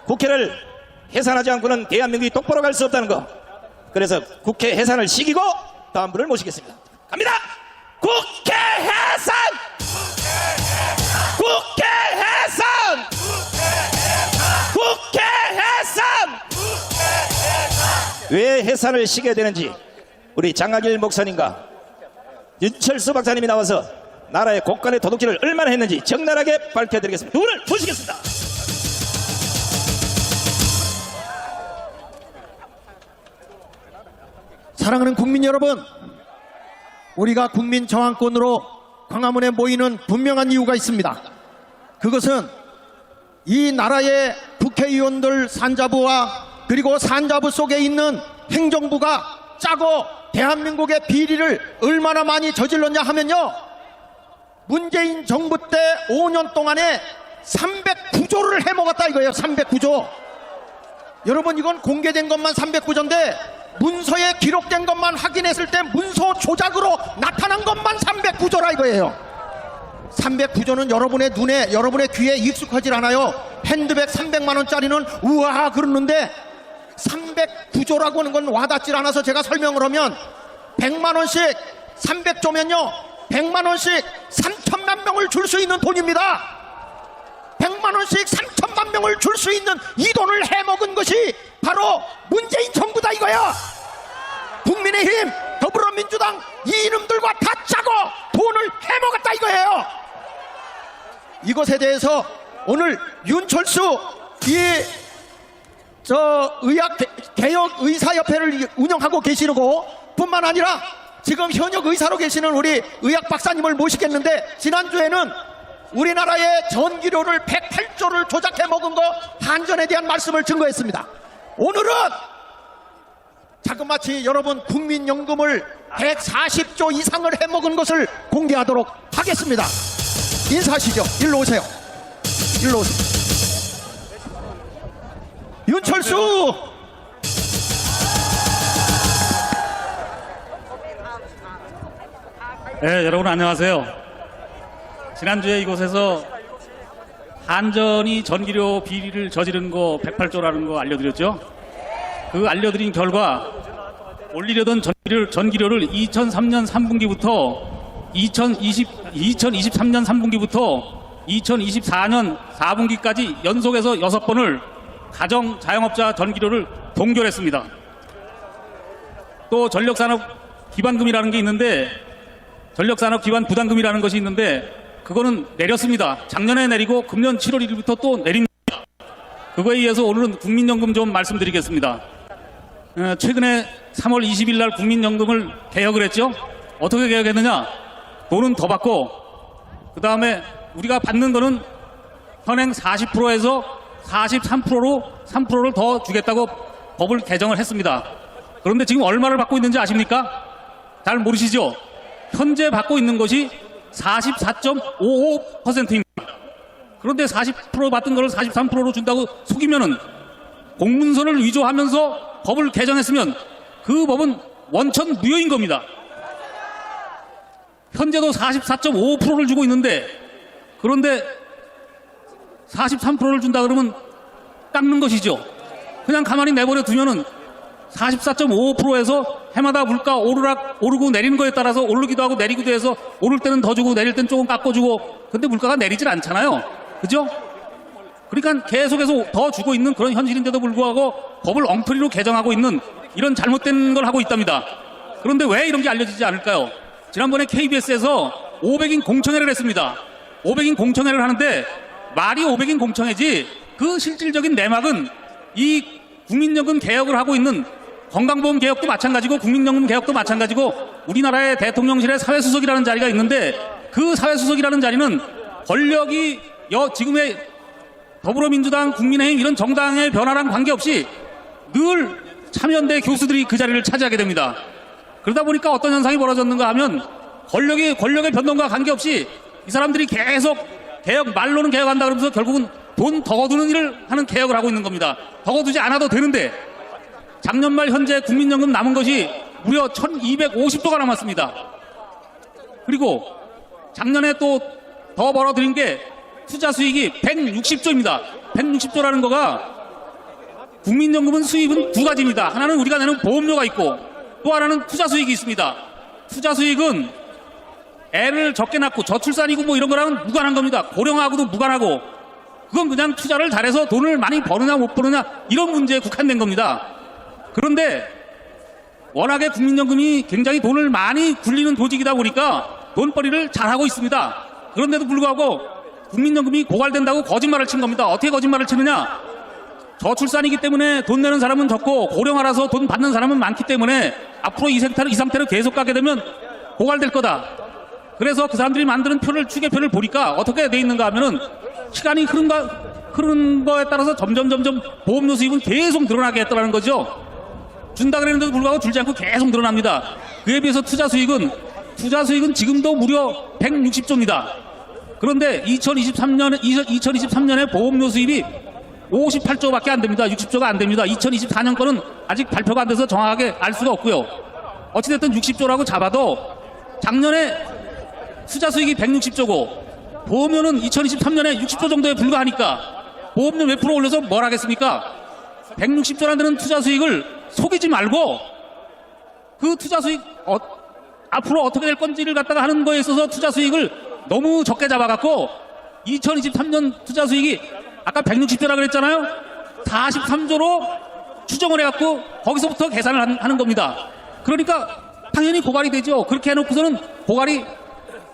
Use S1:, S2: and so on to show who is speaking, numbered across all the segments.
S1: 국회를 해산하지 않고는 대한민국이 똑바로 갈 수 없다는 거. 그래서 국회 해산을 시키고 다음 분을 모시겠습니다. 갑니다. 국회 해산! 국회 해산! 국회 해산! 왜 해산을 시켜야 되는지 우리 장하길 목사님과 윤철수 박사님이 나와서 나라의 곳간의 도둑질을 얼마나 했는지 적나라하게 밝혀드리겠습니다. 두 분을 모시겠습니다.
S2: 사랑하는 국민 여러분, 우리가 국민 저항권으로 광화문에 모이는 분명한 이유가 있습니다. 그것은 이 나라의 국회의원들 산자부와 그리고 산자부 속에 있는 행정부가 짜고 대한민국의 비리를 얼마나 많이 저질렀냐 하면요, 문재인 정부 때 5년 동안에 309조를 해먹었다 이거예요. 309조. 여러분, 이건 공개된 것만 309조인데 문서에 기록된 것만 확인했을 때 문서 조작으로 나타난 것만 309조라 이거예요. 309조는 여러분의 눈에, 여러분의 귀에 익숙하질 않아요. 핸드백 300만원짜리는 우와 그러는데 309조라고 하는 건 와닿질 않아서 제가 설명을 하면 100만원씩 300조면요 100만원씩 3천만 명을 줄 수 있는 돈입니다. 100만원씩 3천만 명을 줄 수 있는 이 돈을 해먹은 것이 바로 문재인 정부다 이거야. 국민의힘, 더불어민주당 이 이놈들과 다 짜고 돈을 해먹었다 이거예요. 이것에 대해서 오늘 윤철수 의학개혁의사협회를 운영하고 계시고 뿐만 아니라 지금 현역 의사로 계시는 우리 의학 박사님을 모시겠는데, 지난주에는 우리나라의 전기료를 108조를 조작해 먹은 거 한전에 대한 말씀을 증거했습니다. 오늘은 자그마치 여러분 국민연금을 140조 이상을 해먹은 것을 공개하도록 하겠습니다. 인사하시죠. 일로 오세요. 일로 오세요. 윤철수!
S3: 네, 여러분 안녕하세요. 지난주에 이곳에서 한전이 전기료 비리를 저지른 거 108조라는 거 알려드렸죠. 그 알려드린 결과 올리려던 전기료를 2003년 3분기부터 2023년 3분기부터 2024년 4분기까지 연속해서 6번을 가정 자영업자 전기료를 동결했습니다. 또 전력산업 기반금이라는 게 있는데, 전력산업 기반 부담금이라는 것이 있는데 그거는 내렸습니다. 작년에 내리고 금년 7월 1일부터 또 내립니다. 그거에 의해서 오늘은 국민연금 좀 말씀드리겠습니다. 최근에 3월 20일 날 국민연금을 개혁을 했죠. 어떻게 개혁했느냐? 돈은 더 받고 그 다음에 우리가 받는 거는 현행 40%에서 43%로 3%를 더 주겠다고 법을 개정을 했습니다. 그런데 지금 얼마를 받고 있는지 아십니까? 잘 모르시죠? 현재 받고 있는 것이 44.55%입니다. 그런데 40% 받던 것을 43%로 준다고 속이면은, 공문서를 위조하면서 법을 개정했으면 그 법은 원천 무효인 겁니다. 현재도 44.55%를 주고 있는데, 그런데 43%를 준다 그러면 깎는 것이죠. 그냥 가만히 내버려 두면은 44.55%에서 해마다 물가 오르고 내리는 거에 따라서 오르기도 하고 내리기도 해서 오를 때는 더 주고 내릴 때는 조금 깎아주고, 근데 물가가 내리질 않잖아요. 그죠? 그러니까 계속해서 더 주고 있는 그런 현실인데도 불구하고 법을 엉터리로 개정하고 있는 이런 잘못된 걸 하고 있답니다. 그런데 왜 이런 게 알려지지 않을까요? 지난번에 KBS에서 500인 공청회를 했습니다. 500인 공청회를 하는데 말이 500인 공청회지 그 실질적인 내막은 이 국민연금 개혁을 하고 있는 건강보험 개혁도 마찬가지고 국민연금 개혁도 마찬가지고 우리나라의 대통령실의 사회수석이라는 자리가 있는데, 그 사회수석이라는 자리는 권력이 지금의 더불어민주당, 국민의힘 이런 정당의 변화랑 관계없이 늘 참여연대 교수들이 그 자리를 차지하게 됩니다. 그러다 보니까 어떤 현상이 벌어졌는가 하면 권력의 변동과 관계없이 이 사람들이 계속 말로는 개혁한다 그러면서 결국은 돈 더 거두는 일을 하는 개혁을 하고 있는 겁니다. 더 거두지 않아도 되는데 작년 말 현재 국민연금 남은 것이 무려 1250조가 남았습니다. 그리고 작년에 또 더 벌어들인 게 투자 수익이 160조입니다. 160조라는 거가 국민연금은 수입은 두 가지입니다. 하나는 우리가 내는 보험료가 있고 또 하나는 투자 수익이 있습니다. 투자 수익은 애를 적게 낳고 저출산이고 뭐 이런 거랑은 무관한 겁니다. 고령하고도 무관하고 그건 그냥 투자를 잘해서 돈을 많이 버느냐 못 버느냐 이런 문제에 국한된 겁니다. 그런데 워낙에 국민연금이 굉장히 돈을 많이 굴리는 조직이다 보니까 돈벌이를 잘하고 있습니다. 그런데도 불구하고 국민연금이 고갈된다고 거짓말을 친 겁니다. 어떻게 거짓말을 치느냐? 저출산이기 때문에 돈 내는 사람은 적고 고령화라서 돈 받는 사람은 많기 때문에 앞으로 이 상태로 계속 가게 되면 고갈될 거다. 그래서 그 사람들이 만드는 추계표를 보니까 어떻게 돼 있는가 하면은 시간이 흐르는 거에 따라서 점점 보험료 수입은 계속 늘어나게 했다는 거죠. 준다 그랬는데도 불구하고 줄지 않고 계속 늘어납니다. 그에 비해서 투자 수익은 지금도 무려 160조입니다. 그런데 2023년에 보험료 수입이 58조밖에 안 됩니다. 60조가 안 됩니다. 2024년 거는 아직 발표가 안 돼서 정확하게 알 수가 없고요. 어찌됐든 60조라고 잡아도 작년에 투자 수익이 160조고 보험료는 2023년에 60조 정도에 불과하니까 보험료 몇 프로 올려서 뭘 하겠습니까? 160조라는 데는 투자 수익을 속이지 말고 그 투자 수익 앞으로 어떻게 될 건지를 갖다가 하는 거에 있어서 투자 수익을 너무 적게 잡아갖고 2023년 투자 수익이 아까 160조라 그랬잖아요. 43조로 추정을 해갖고 거기서부터 계산을 하는 겁니다. 그러니까 당연히 고갈이 되죠. 그렇게 해놓고서는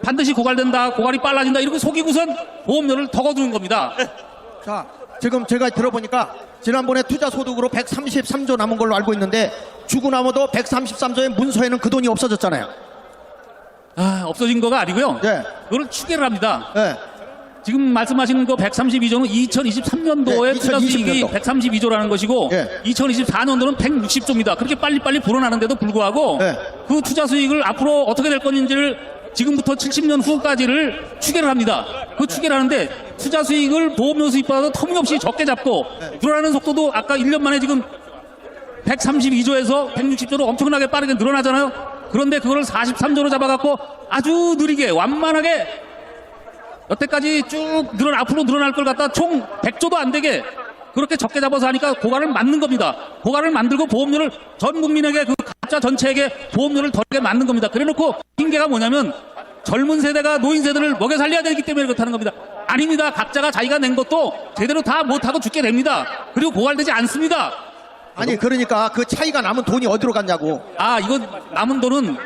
S3: 반드시 고갈된다, 고갈이 빨라진다 이렇게 속이고선 보험료를 더 거두는 겁니다.
S2: 자, 지금 제가 들어보니까 지난번에 투자 소득으로 133조 남은 걸로 알고 있는데 주고 나머도 133조의 문서에는 그 돈이 없어졌잖아요.
S3: 없어진 거가 아니고요.
S2: 네.
S3: 그걸 추계를 합니다.
S2: 네.
S3: 지금 말씀하시는 거 132조는 2023년도에
S2: 네,
S3: 투자 수익이
S2: 2020년도.
S3: 132조라는 것이고
S2: 네.
S3: 2024년도는 160조입니다. 그렇게 빨리빨리 불어나는데도 불구하고
S2: 네.
S3: 그 투자 수익을 앞으로 어떻게 될 건지를 지금부터 70년 후까지를 추계를 합니다. 그 추계를 하는데 투자 수익을 보험료 수익보다도 터무니없이 적게 잡고 늘어나는 속도도 아까 1년 만에 지금 132조에서 160조로 엄청나게 빠르게 늘어나잖아요. 그런데 그거를 43조로 잡아갖고 아주 느리게 완만하게 여태까지 쭉 앞으로 늘어날 걸 갖다 총 100조도 안 되게 그렇게 적게 잡아서 하니까 고갈을 만든 겁니다. 고갈을 만들고 보험료를 전 국민에게 그 가입자 전체에게 보험료를 덜게 만든 겁니다. 그래놓고 핑계가 뭐냐면 젊은 세대가 노인 세대를 먹여 살려야 되기 때문에 그렇다는 겁니다. 아닙니다. 각자가 자기가 낸 것도 제대로 다 못하고 죽게 됩니다. 그리고 고갈되지 않습니다.
S2: 아니 그러니까 그 차이가 남은 돈이 어디로 갔냐고.
S3: 이건 남은 돈은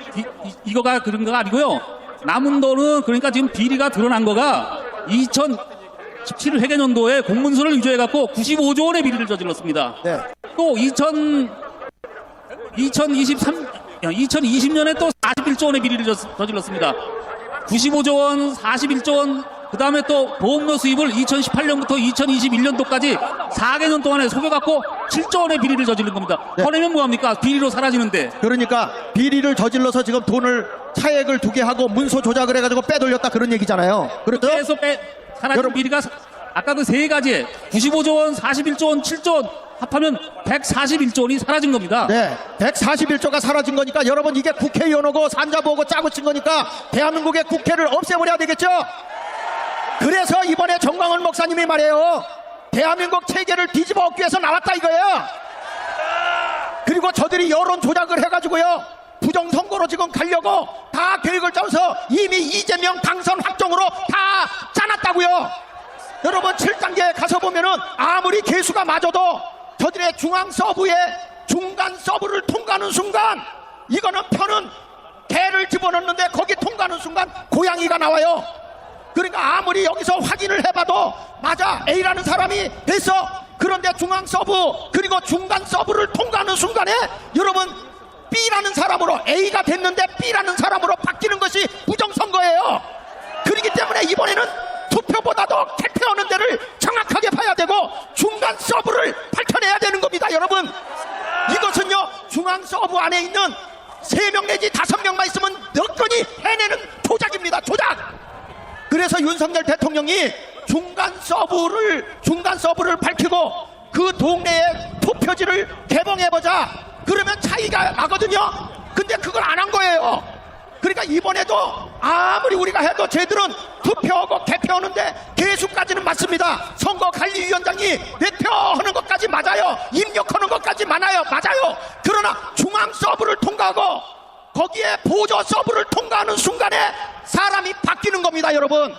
S3: 이거가 그런 거가 아니고요. 남은 돈은 그러니까 지금 비리가 드러난 거가 2017 회계년도에 공문서를 위조해갖고 95조 원의 비리를 저질렀습니다.
S2: 네.
S3: 또 2020년에 또 41조 원의 비리를 저질렀습니다. 95조 원, 41조 원, 그 다음에 또 보험료 수입을 2018년부터 2021년도까지 4개년 동안에 속여갖고 7조 원의 비리를 저지른 겁니다.
S2: 네.
S3: 꺼내면 뭐합니까? 비리로 사라지는데.
S2: 그러니까 비리를 저질러서 지금 돈을 차액을 두게 하고 문서 조작을 해가지고 빼돌렸다 그런 얘기잖아요. 그렇죠?
S3: 그래서 사라진
S2: 여러분.
S3: 비리가 아까 그 세 가지에 95조 원, 41조 원, 7조 원 합하면 141조 원이 사라진 겁니다.
S2: 네, 141조가 사라진 거니까 여러분 이게 국회의원하고 산자부하고 짜고 친 거니까 대한민국의 국회를 없애버려야 되겠죠? 그래서 이번에 정광훈 목사님이 말해요. 대한민국 체계를 뒤집어 엎기 위해서 나왔다 이거예요. 그리고 저들이 여론 조작을 해가지고요. 부정선거로 지금 가려고 다 계획을 짜서 이미 이재명 당선 확정으로 다 짜놨다고요. 여러분 7단계에 가서 보면은 아무리 개수가 맞아도 저들의 중앙 서브에 중간 서브를 통과하는 순간 이거는 표는 개를 집어넣는데 거기 통과하는 순간 고양이가 나와요. 그러니까 아무리 여기서 확인을 해봐도 맞아 A라는 사람이 됐어. 그런데 중앙 서브 그리고 중간 서브를 통과하는 순간에 여러분 B라는 사람으로 A가 됐는데 B라는 사람으로 바뀌는 것이 부정선거예요. 그렇기 때문에 이번에는 투표보다도 개표하는 데를 정확하게 봐야 되고 중간 서브를 밝혀내야 되는 겁니다. 여러분 이것은요 중앙 서브 안에 있는 3명 내지 5명만 있으면 여건이 해내는 조작입니다. 조작. 그래서 윤석열 대통령이 중간 서브를 밝히고 그 동네에 투표지를 개봉해보자. 그러면 차이가 나거든요. 근데 그걸 안 한 거예요. 그러니까 이번에도 아무리 우리가 해도 쟤들은 투표하고 개표하는데 개수까지는 맞습니다. 선거관리위원장이 개표하는 것까지 맞아요. 임용 거기에 보조 서브를 통과하는 순간에 사람이 바뀌는 겁니다, 여러분.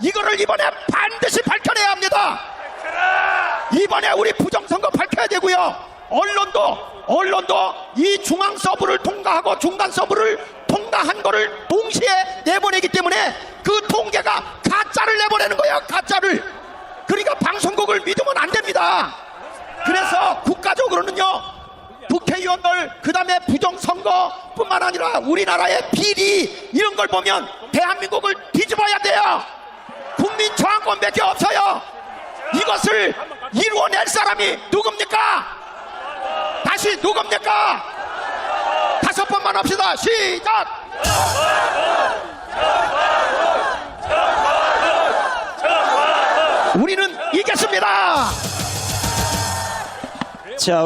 S2: 이거를 이번에 반드시 밝혀내야 합니다. 이번에 우리 부정선거 밝혀야 되고요. 언론도 이 중앙 서브를 통과하고 중간 서브를 통과한 거를 동시에 내보내기 때문에 그 통계가 가짜를 내보내는 거예요, 가짜를. 그러니까 방송국을 믿으면 안 됩니다. 그래서 국가적으로는요, 국회의원들, 그 다음에 부정선거뿐만 아니라 우리나라의 비리 이런 걸 보면 대한민국을 뒤집어야 돼요. 국민 저항권밖에 없어요. 이것을 이루어낼 사람이 누굽니까? 다시 누굽니까? 5번만 합시다. 시작! 우리는 이겼습니다.
S1: 자.